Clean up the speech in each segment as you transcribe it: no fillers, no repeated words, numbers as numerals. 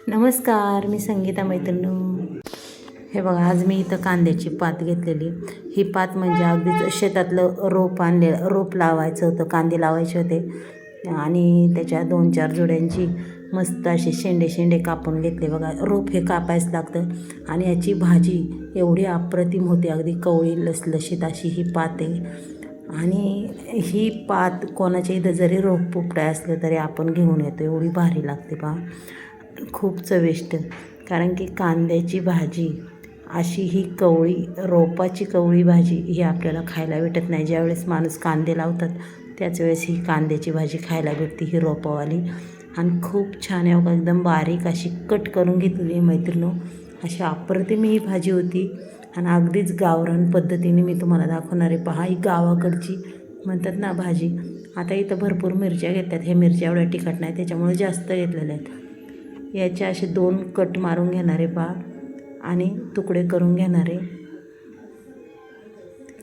नमस्कार, मी संगीता मैत्रिणी. हे बघा, आज मी इथं कांद्याची पात घेतलेली. ही पात म्हणजे अगदीच शेतातलं रोप लावायचं होतं, कांदे लावायचे होते आणि त्याच्या 2-4 जोड्यांची मस्त असे शेंडे कापून घेतले. बघा, रोप हे कापायच लागतं आणि याची भाजी एवढी अप्रतिम होते, अगदी कवळी लसलशीत अशी ही पात आहे. आणि ही पात कोणाच्या इथं जरी रोप पोपटाय असलं तरी आपण घेऊन येतो, एवढी भारी लागते पहा, खूप चविष्ट. कारण की कांद्याची भाजी अशी ही कवळी रोपाची कवळी भाजी ही आपल्याला खायला भेटत नाही. ज्यावेळेस माणूस कांदे लावतात त्याच वेळेस ही कांद्याची भाजी खायला भेटते, ही रोपावाली. आणि खूप छान आहे बघा, एकदम बारीक अशी कट करून घेतलेली मैत्रिणी. अशी अप्रतिम ही भाजी होती आणि अगदीच गावरान पद्धतीने मी तुम्हाला दाखवणार आहे. पहा, ही गावाकडची म्हणतात ना भाजी. आता इथं भरपूर मिरच्या घेतात, हे मिरच्या एवढ्या तिखट नाही त्याच्यामुळे जास्त घेतलेल्या आहेत. याचे असे 2 कट मारून घेणारे पहा आणि तुकडे करून घेणारे,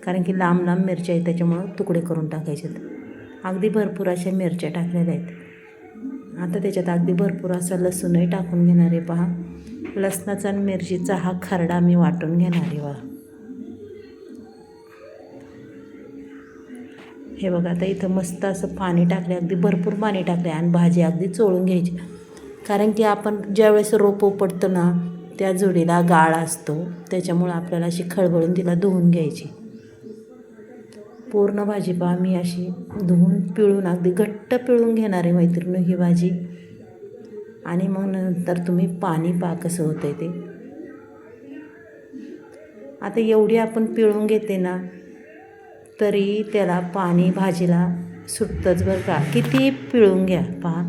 कारण की लांब मिरच्या आहेत त्याच्यामुळं तुकडे करून टाकायचे. अगदी भरपूर अशा मिरच्या टाकलेल्या आहेत. आता त्याच्यात अगदी भरपूर असा लसूणही टाकून घेणारे पहा. लसणाचा आणि मिरचीचा हा खरडा मी वाटून घेणार आहे बघा. हे बघा, आता इथं मस्त असं पाणी टाकले, अगदी भरपूर पाणी टाकले आणि भाजी अगदी चोळून घ्यायची. कारण की आपण ज्यावेळेस रोप उपटतो ना त्या जोडीला गाळ असतो, त्याच्यामुळं आपल्याला अशी खळबळून तिला धुवून घ्यायची. पूर्ण भाजी पहा मी अशी धुवून पिळून अगदी घट्ट पिळून घेणार आहे मैत्रिणी ही भाजी. आणि मग नंतर तुम्ही पाणी पहा कसं होतं आहे ते. आता एवढी आपण पिळून घेते ना तरी त्याला पाणी भाजीला सुटतंच बरं का, किती पिळून घ्या पहा.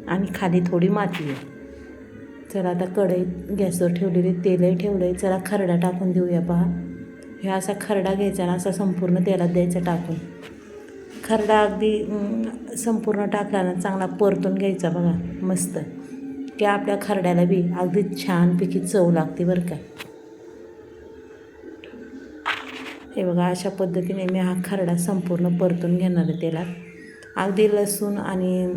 आणि खाली थोडी माती आहे. चला, आता कढईत गॅसवर ठेवलेली तेलही ठेवलं आहे. चला खरडा टाकून देऊया पहा. हे असा खरडा घ्यायचा ना, असा संपूर्ण तेलात द्यायचा टाकून. खरडा अगदी संपूर्ण टाकला ना चांगला परतून घ्यायचा बघा मस्त, की आपल्या खरड्याला बी अगदी छानपैकी चव लागते बरं का. हे बघा, अशा पद्धतीने मी हा खरडा संपूर्ण परतून घेणार आहे तेलात. अगदी लसूण आणि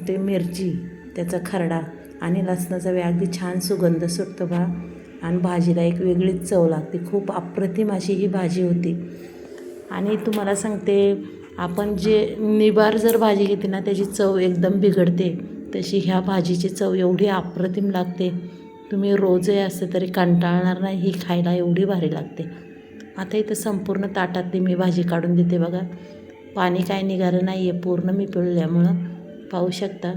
ते मिरची, त्याचा खरडा आणि लसणाचा अगदी छान सुगंध सुटतो बा आणि भाजीला एक वेगळीच चव लागते. खूप अप्रतिम अशी ही भाजी होती. आणि तुम्हाला सांगते, आपण जे निबार जर भाजी घेते ना त्याची चव एकदम बिघडते, तशी ह्या भाजीची चव एवढी अप्रतिम लागते. तुम्ही रोजही असं तरी कंटाळणार नाही, ही खायला एवढी भारी लागते. आता इथं संपूर्ण ताटातली मी भाजी काढून देते बघा. पाणी काय निघालं नाही आहे, पूर्ण मी पिळल्यामुळं पाहू शकता.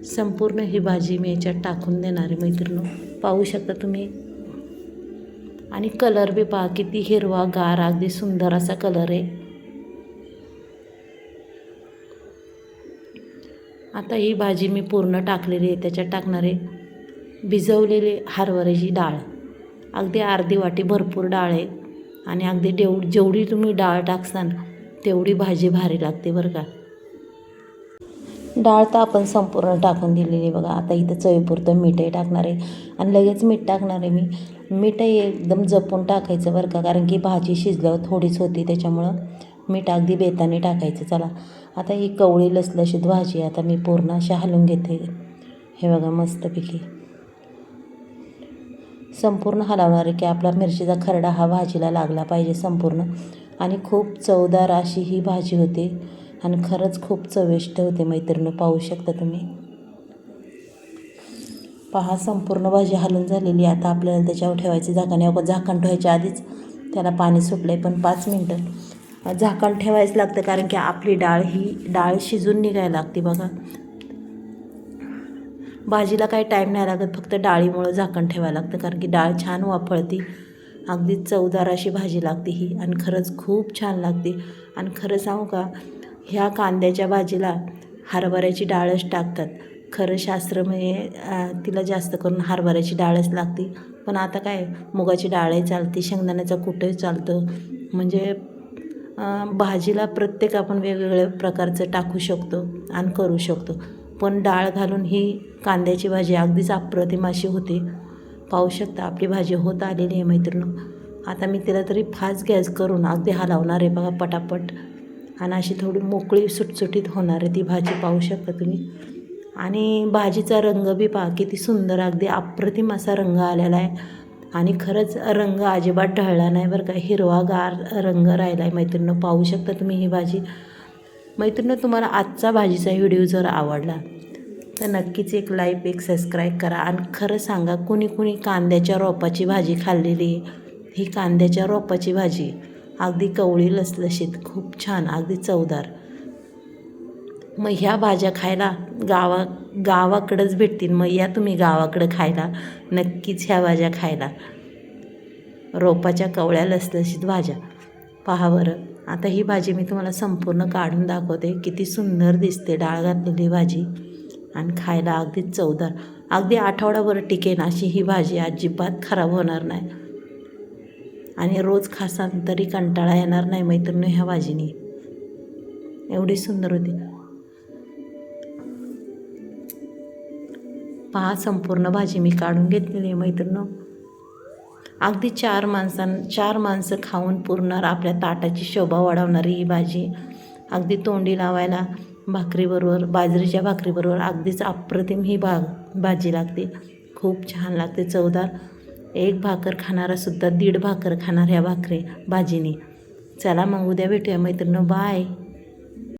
संपूर्ण ही भाजी मी याच्यात टाकून देणार आहे मैत्रिणी, पाहू शकता तुम्ही. आणि कलर बी पहा किती हिरवा गार, अगदी सुंदर असा कलर आहे. आता ही भाजी मी पूर्ण टाकलेली आहे. त्याच्यात टाकणार आहे भिजवलेली हरभऱ्याची डाळ, अगदी अर्धी वाटी भरपूर डाळ आहे. आणि अगदी जेवढी तुम्ही डाळ टाकसान तेवढी भाजी भारी लागते बरं का. डाळ तर आपण संपूर्ण टाकून दिलेली आहे बघा. आता इथं चवीपुरतं मीठही टाकणार आहे आणि लगेच मीठ टाकणार आहे मी. मीठही एकदम जपून टाकायचं बरं का, कारण की भाजी शिजल्यावर थोडीच होती त्याच्यामुळं मीठ अगदी बेताने टाकायचं. चला, आता ही कवळी लसलशीत भाजी आता मी पूर्ण अशा हलवून घेते. हे बघा मस्तपैकी संपूर्ण हलवणार आहे, की आपला मिरचीचा खरडा हा भाजीला लागला पाहिजे संपूर्ण. आणि खूप चवदार अशी ही भाजी होते आणि खरंच खूप चविष्ट होते मैत्रिणी, पाहू शकता तुम्ही. पहा, संपूर्ण भाजी हलून झालेली. आता आपल्याला त्याच्यावर ठेवायची झाकण. झाकण ठेवायच्या आधीच त्याला पाणी सुटलं आहे, पण 5 मिनटं झाकण ठेवायचं लागतं, कारण की आपली डाळ शिजून निघायला लागते बघा. भाजीला काही टाईम नाही लागत, फक्त डाळीमुळं झाकण ठेवायला लागतं, कारण की डाळ छान वाफळती. अगदी चवदार अशी भाजी लागते ही आणि खरंच खूप छान लागते. आणि खरं सांगू का, ह्या कांद्याच्या भाजीला हरभऱ्याची डाळच टाकतात. खरं शास्त्र म्हणजे तिला जास्त करून हरभऱ्याची डाळच लागते. पण आता काय, मुगाची डाळही चालते, शेंगदाण्याचं कूटही चालतं. म्हणजे भाजीला प्रत्येक आपण वेगवेगळ्या प्रकारचं टाकू शकतो आणि करू शकतो. पण डाळ घालून ही कांद्याची भाजी अगदीच अप्रतिम अशी होते. पाहू शकता आपली भाजी होत आलेली आहे मैत्रिणी. आता मी तिला तरी फास्ट गॅस करून अगदी हलवणार आहे बघा पटापट. आणि अशी थोडी मोकळी सुटसुटीत होणार आहे ती भाजी, पाहू शकता तुम्ही. आणि भाजीचा रंग बी पहा किती सुंदर, अगदी अप्रतिम असा रंग आलेला आहे. आणि खरंच रंग अजिबात ढळला नाही बरं का, हिरवागार रंग राहिला आहे मैत्रिणींनो. पाहू शकता तुम्ही ही भाजी. मैत्रिणींनो, तुम्हाला आजचा भाजीचा व्हिडिओ जर आवडला तर नक्कीच एक लाईक, एक सबस्क्राईब करा. आणि खरं सांगा, कुणी कुणी कांद्याच्या रोपाची भाजी खाल्लेली? ही कांद्याच्या रोपाची भाजी अगदी कवळी लसलशीत, खूप छान, अगदी चवदार. मग ह्या भाज्या खायला गावाकडंच भेटतील. मग या तुम्ही गावाकडं खायला, नक्कीच ह्या भाज्या खायला. रोपाच्या कवळ्या लसलशीत भाज्या पहा बरं. आता ही भाजी मी तुम्हाला संपूर्ण काढून दाखवते. किती सुंदर दिसते डाळ घातलेली भाजी आणि खायला अगदी चवदार. अगदी आठवडाभर टिकेन अशी ही भाजी, अजिबात खराब होणार नाही. आणि रोज खासान तरी कंटाळा येणार नाही मैत्रिणी ह्या भाजीने. एवढी सुंदर होती. पहा, संपूर्ण भाजी मी काढून घेतलेली आहे मैत्रिणींनो. अगदी चार माणसं खाऊन पुरणार, आपल्या ताटाची शोभा वाढवणारी ही भाजी. अगदी तोंडी लावायला भाकरीबरोबर, बाजरीच्या भाकरीबरोबर अगदीच अप्रतिम ही भाजी लागते. खूप छान लागते, चवदार. एक भाकर खाणारासुद्धा 1.5 भाकर खाणार ह्या भाजीने. चला मग उद्या भेटूया मैत्रिणींनो. बाय.